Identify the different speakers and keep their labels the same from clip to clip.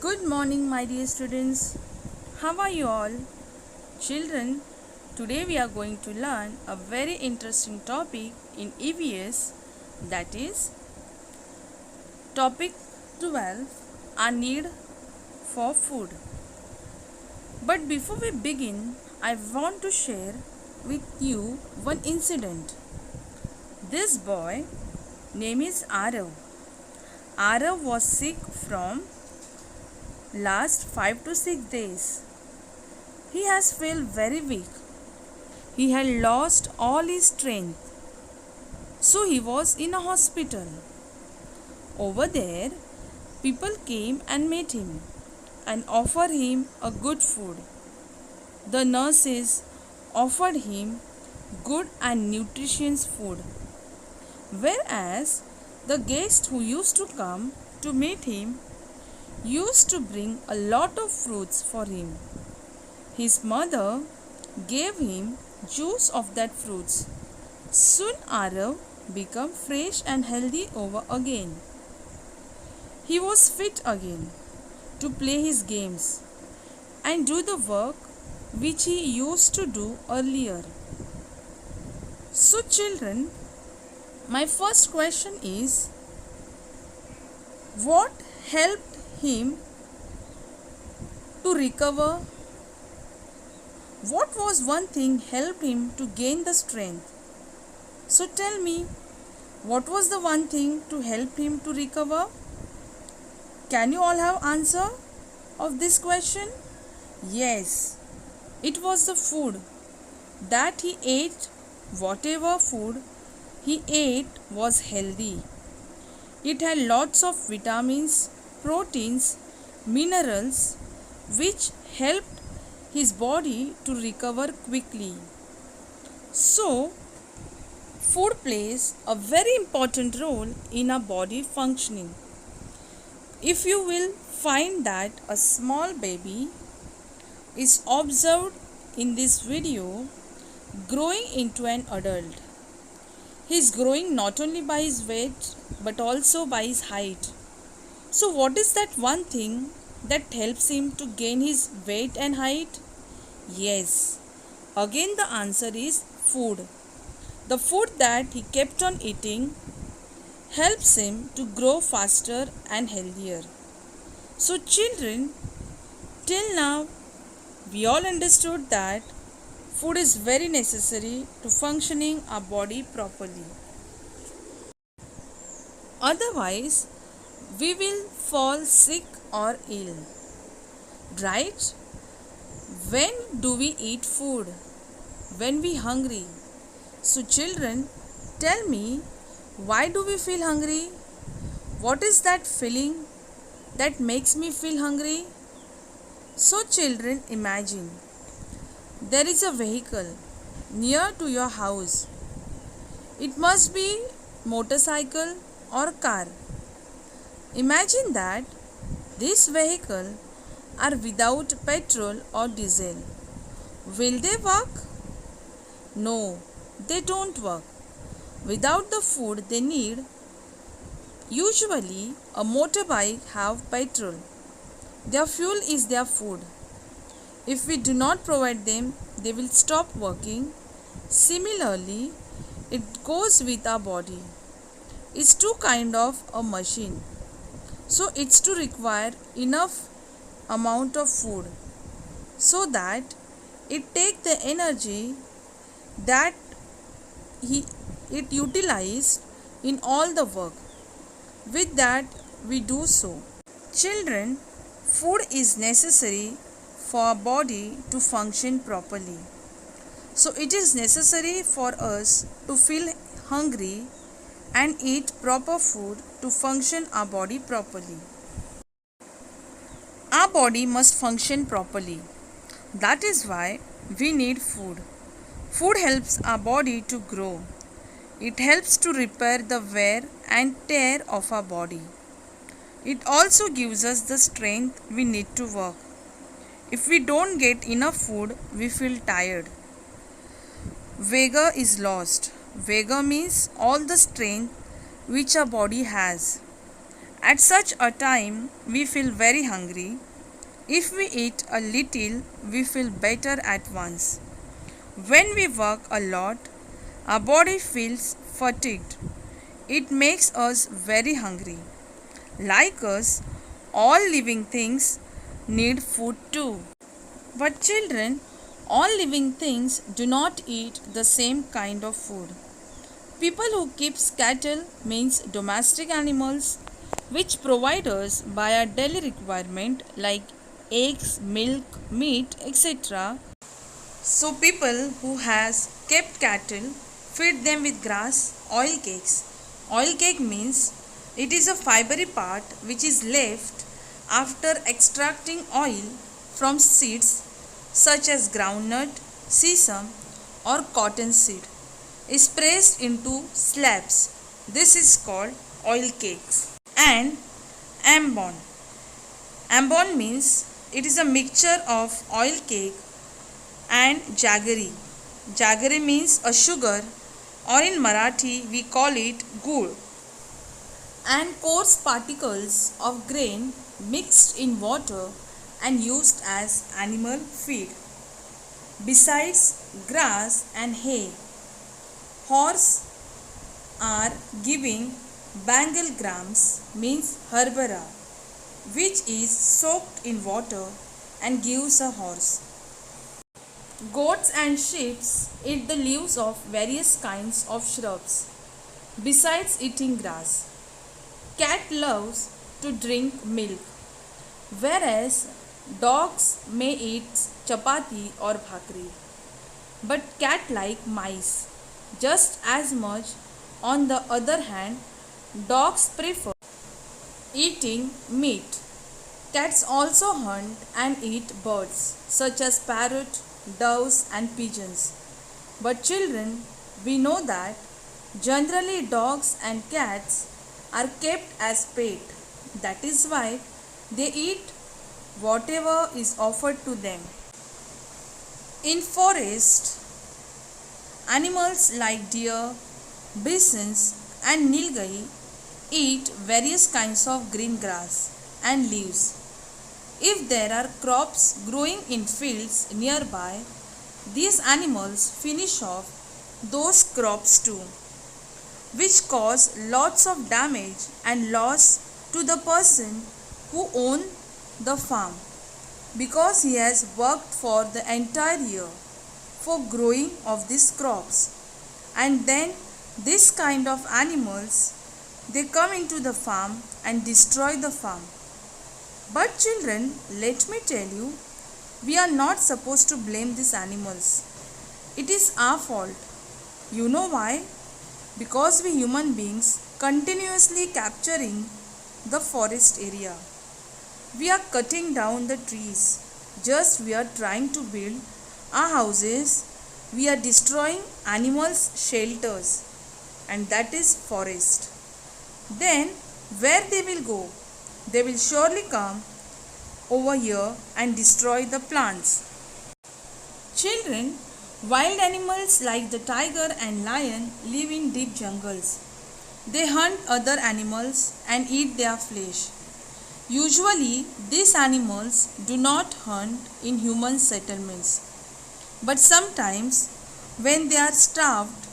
Speaker 1: Good morning, my dear students. How are you all? Children, today we are going to learn a very interesting topic in EVS, that is topic 12, our need for food. But before we begin, I want to share with you one incident. This boy, name is Arav. Arav was sick from last 5 to 6 days. He has felt very weak. He had lost all his strength. So he was in a hospital. Over there, people came and met him and offered him a good food. The nurses offered him good and nutritious food. Whereas the guests who used to come to meet him used to bring a lot of fruits for him. His mother gave him juice of that fruits. Soon Arav became fresh and healthy over again. He was fit again to play his games and do the work which he used to do earlier. So children, my first question is, what helped him to recover? What was one thing helped him to gain the strength? So tell me, what was the one thing to help him to recover? Can you all have answer of this question? Yes, it was the food that he ate. Whatever food he ate was healthy. It had lots of vitamins, proteins, minerals which helped his body to recover quickly. So, food plays a very important role in our body functioning. If you will find that a small baby is observed in this video growing into an adult. He is growing not only by his weight but also by his height. So what is that one thing that helps him to gain his weight and height? Yes, again the answer is food. The food that he kept on eating helps him to grow faster and healthier. So children, till now we all understood that food is very necessary to functioning our body properly. Otherwise, we will fall sick or ill. Right? When do we eat food? When we hungry. So children, tell me, why do we feel hungry? What is that feeling that makes me feel hungry? So children, imagine there is a vehicle near to your house. It must be motorcycle or car. Imagine that this vehicle are without petrol or diesel. Will they work? No, they don't work. Without the food they need, usually a motorbike have petrol. Their fuel is their food. If we do not provide them, they will stop working. Similarly, it goes with our body. It's two kind of a machine. So it's to require enough amount of food so that it take the energy that it utilized in all the work. With that we do so. Children, food is necessary for our body to function properly. So it is necessary for us to feel hungry and eat proper food to function our body properly. Our body must function properly. That is why we need food. Food helps our body to grow. It helps to repair the wear and tear of our body. It also gives us the strength we need to work. If we don't get enough food, we feel tired. Vigor is lost. Vigor means all the strength which our body has. At such a time, we feel very hungry. If we eat a little, we feel better at once. When we work a lot, our body feels fatigued. It makes us very hungry. Like us, all living things need food too. But children, all living things do not eat the same kind of food. People who keep cattle means domestic animals which provide us by our daily requirement like eggs, milk, meat, etc. So people who has kept cattle feed them with grass, oil cakes. Oil cake means it is a fibery part which is left after extracting oil from seeds such as groundnut, sesame or cottonseed is pressed into slabs. This is called oil cakes. And ambon. Ambon means it is a mixture of oil cake and jaggery. Jaggery means a sugar or in Marathi we call it gur. And coarse particles of grain mixed in water and used as animal feed. Besides grass and hay, horse are giving bangal grams means herbara which is soaked in water and gives a horse. Goats and sheep eat the leaves of various kinds of shrubs besides eating grass. Cat loves to drink milk, whereas dogs may eat chapati or bhakri. But cat like mice just as much. On the other hand, dogs prefer eating meat. Cats also hunt and eat birds such as parrot, doves and pigeons. But children, we know that generally dogs and cats are kept as pet. That is why they eat whatever is offered to them. In forest, animals like deer, bisons and nilgai eat various kinds of green grass and leaves. If there are crops growing in fields nearby, these animals finish off those crops too, which cause lots of damage and loss to the person who owns the farm because he has worked for the entire year for growing of these crops. And then this kind of animals, they come into the farm and destroy the farm. But children, let me tell you, we are not supposed to blame these animals. It is our fault. You know why? Because we human beings continuously capturing the forest area. We are cutting down the trees. Just we are trying to build our houses. We are destroying animals' shelters, and that is forest. Then where they will go? They will surely come over here and destroy the plants. Children, wild animals like the tiger and lion live in deep jungles. They hunt other animals and eat their flesh. Usually, these animals do not hunt in human settlements. But sometimes, when they are starved,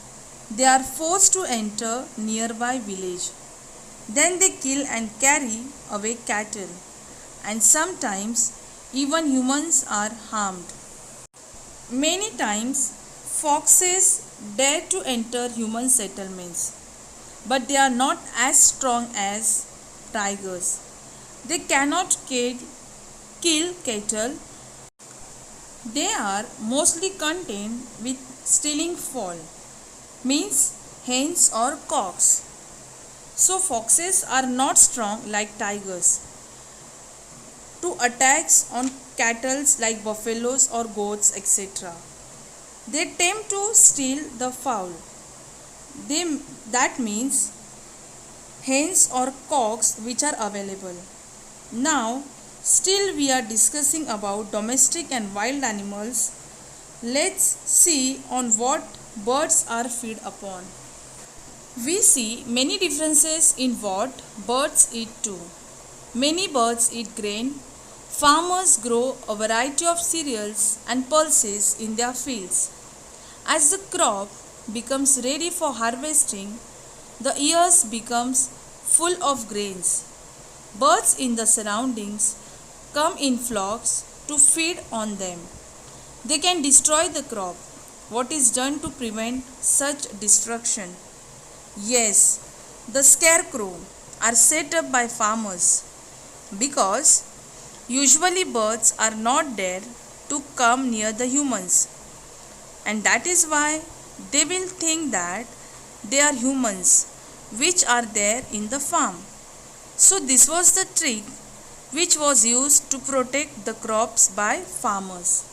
Speaker 1: they are forced to enter nearby village. Then they kill and carry away cattle, and sometimes even humans are harmed. Many times, foxes dare to enter human settlements, but they are not as strong as tigers. They cannot kill cattle. They are mostly content with stealing fowl, means hens or cocks. So foxes are not strong like tigers to attacks on cattle like buffaloes or goats, etc. They attempt to steal the fowl. That means hens or cocks which are available. Now, still we are discussing about domestic and wild animals. Let's see on what birds are fed upon. We see many differences in what birds eat too. Many birds eat grain. Farmers grow a variety of cereals and pulses in their fields. As the crop becomes ready for harvesting, the ears becomes full of grains. Birds in the surroundings come in flocks to feed on them. They can destroy the crop. What is done to prevent such destruction? Yes, the scarecrow are set up by farmers because usually birds are not there to come near the humans, and that is why they will think that they are humans which are there in the farm. So this was the trick which was used to protect the crops by farmers.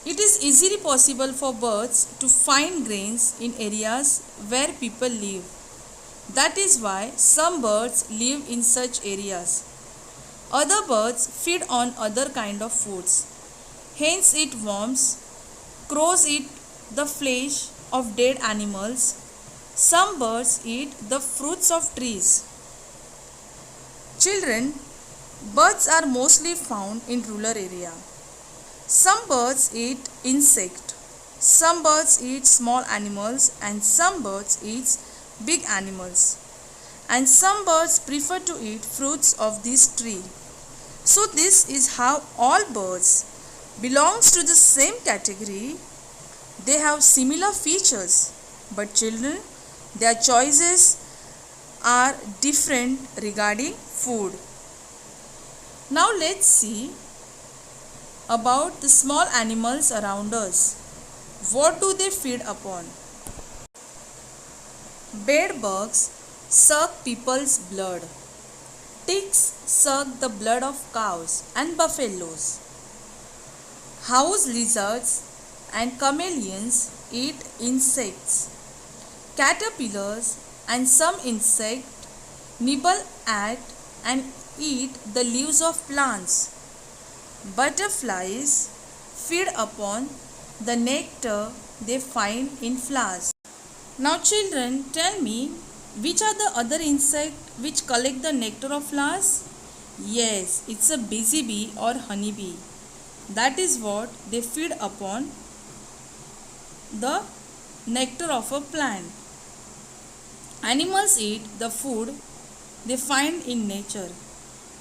Speaker 1: It is easily possible for birds to find grains in areas where people live. That is why some birds live in such areas. Other birds feed on other kind of foods. Hens eat worms, crows eat the flesh of dead animals. Some birds eat the fruits of trees. Children, birds are mostly found in rural area. Some birds eat insect, some birds eat small animals, and some birds eat big animals. And some birds prefer to eat fruits of this tree. So this is how all birds belongs to the same category. They have similar features, but children, their choices are different regarding food. Now let's see about the small animals around us. What do they feed upon? Bedbugs suck people's blood. Ticks suck the blood of cows and buffaloes. House lizards and chameleons eat insects. Caterpillars and some insects nibble at and eat the leaves of plants. Butterflies feed upon the nectar they find in flowers. Now children, tell me, which are the other insects which collect the nectar of flowers? Yes, it's a busy bee or honeybee. That is what they feed upon the nectar of a plant. Animals eat the food they find in nature.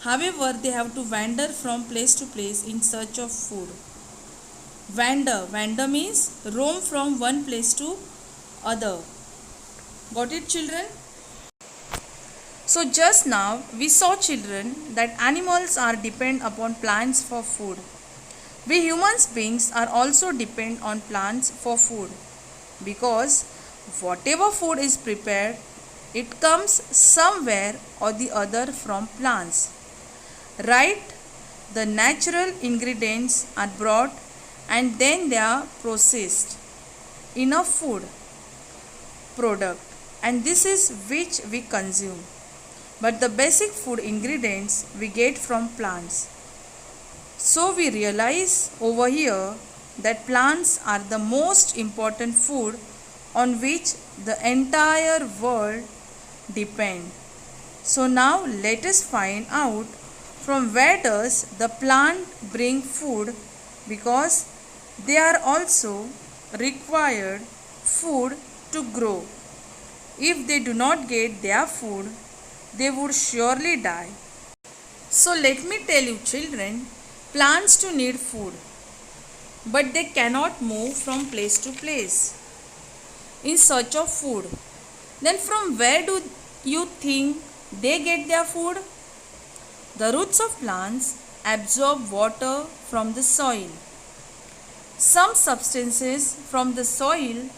Speaker 1: However, they have to wander from place to place in search of food. Wander means roam from one place to other. Got it, children? So just now we saw, children, that animals are depend upon plants for food. We human beings are also depend on plants for food, because whatever food is prepared, it comes somewhere or the other from plants. Right? The natural ingredients are brought and then they are processed in a food product, and this is which we consume. But the basic food ingredients we get from plants. So we realize over here that plants are the most important food on which the entire world depend. So now let us find out from where does the plant bring food, because they are also required food to grow. If they do not get their food, they would surely die. So let me tell you, children, plants do need food, but they cannot move from place to place in search of food. Then from where do you think they get their food? The roots of plants absorb water from the soil. Some substances from the soil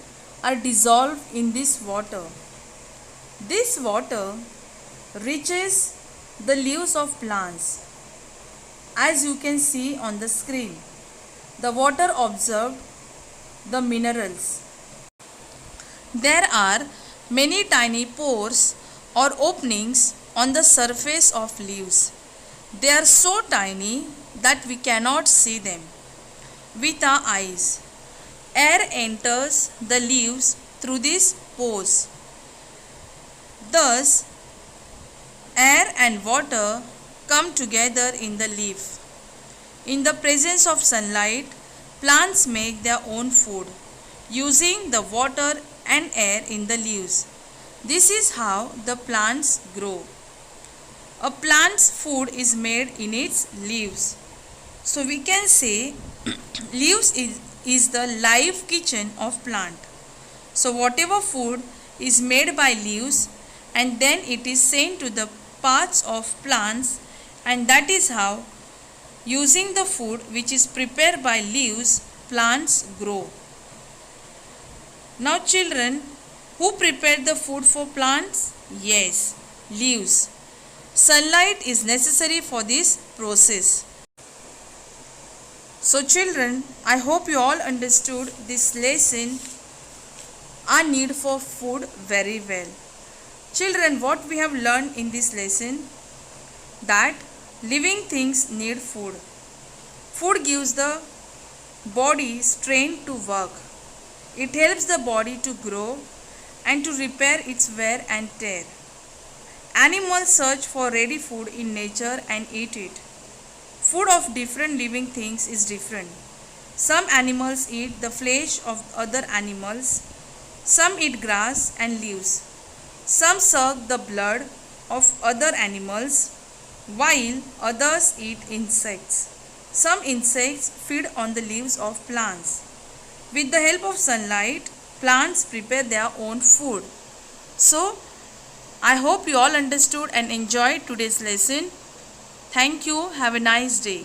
Speaker 1: are dissolved in this water. This water reaches the leaves of plants. As you can see on the screen, the water absorbed the minerals. There are many tiny pores or openings on the surface of leaves. They are so tiny that we cannot see them with our eyes. Air enters the leaves through these pores Thus, air and water come together in the leaf. In the presence of sunlight, plants make their own food using the water and air in the leaves. This is how the plants grow. A plant's food is made in its leaves. So we can say leaves is the live kitchen of plant. So whatever food is made by leaves and then it is sent to the parts of plants, and that is how using the food which is prepared by leaves, plants grow. Now children, who prepared the food for plants? Yes, leaves. Sunlight is necessary for this process. So children, I hope you all understood this lesson, our need for food, very well. Children, what we have learned in this lesson? That living things need food. Food gives the body strength to work. It helps the body to grow and to repair its wear and tear. Animals search for ready food in nature and eat it. Food of different living things is different. Some animals eat the flesh of other animals. Some eat grass and leaves. Some suck the blood of other animals, while others eat insects. Some insects feed on the leaves of plants. With the help of sunlight, plants prepare their own food. So, I hope you all understood and enjoyed today's lesson. Thank you. Have a nice day.